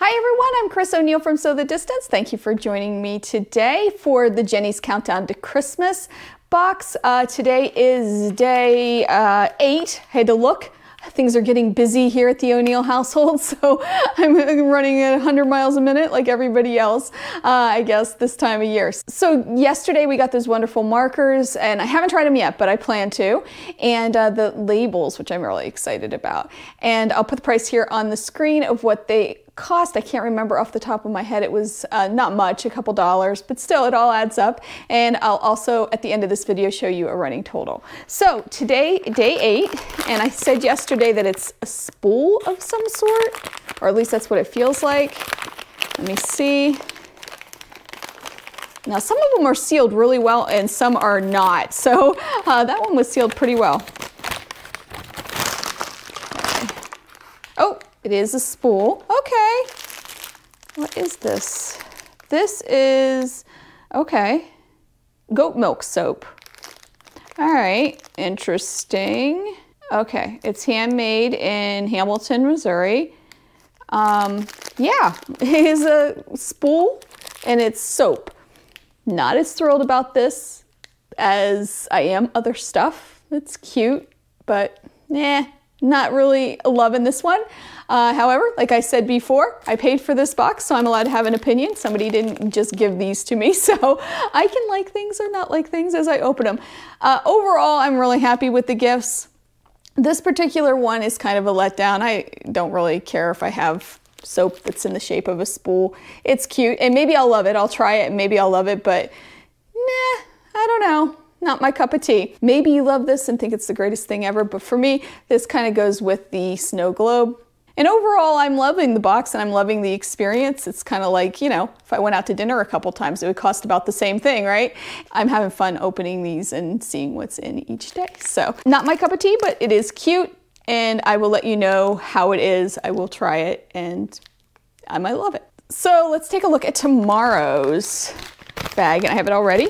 Hi everyone, I'm Chris O'Neill from Sew the Distance. Thank you for joining me today for the Jenny's Countdown to Christmas box. Today is day 8. I had to look. Things are getting busy here at the O'Neill household, so I'm running at 100 miles a minute like everybody else, I guess, this time of year. So yesterday we got those wonderful markers, and I haven't tried them yet, but I plan to, and the labels, which I'm really excited about. And I'll put the price here on the screen of what they cost. I can't remember off the top of my head. It was not much, a couple dollars, but still it all adds up. And I'll also at the end of this video show you a running total. So today, day 8, and I said yesterday that it's a spool of some sort, or at least that's what it feels like. Let me see. Now some of them are sealed really well and some are not. So that one was sealed pretty well. Okay. Oh, it is a spool. Okay. What is this? This is, okay, goat milk soap. All right, interesting. Okay, it's handmade in Hamilton, Missouri. Yeah, it is a spool and it's soap. Not as thrilled about this as I am other stuff. It's cute, but not really loving this one. However, like I said before, I paid for this box, so I'm allowed to have an opinion. Somebody didn't just give these to me, so I can like things or not like things as I open them. Overall, I'm really happy with the gifts. This particular one is kind of a letdown. I don't really care if I have soap that's in the shape of a spool. It's cute, and maybe I'll love it. I'll try it, and maybe I'll love it, but I don't know. Not my cup of tea. Maybe you love this and think it's the greatest thing ever, but for me, this kind of goes with the snow globe. And overall, I'm loving the box and I'm loving the experience. It's kind of like, you know, if I went out to dinner a couple times, it would cost about the same thing, right? I'm having fun opening these and seeing what's in each day. So not my cup of tea, but it is cute, and I will let you know how it is. I will try it and I might love it. So let's take a look at tomorrow's bag, and I have it all ready.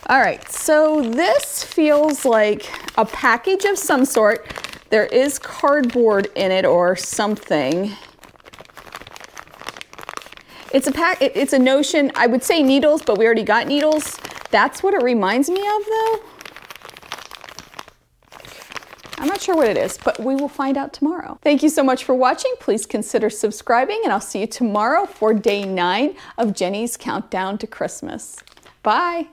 All right, so this feels like a package of some sort. There is cardboard in it or something. It's a notion, I would say needles, but we already got needles. That's what it reminds me of though. I'm not sure what it is, but we will find out tomorrow. Thank you so much for watching. Please consider subscribing, and I'll see you tomorrow for day 9 of Jenny's Countdown to Christmas. Bye.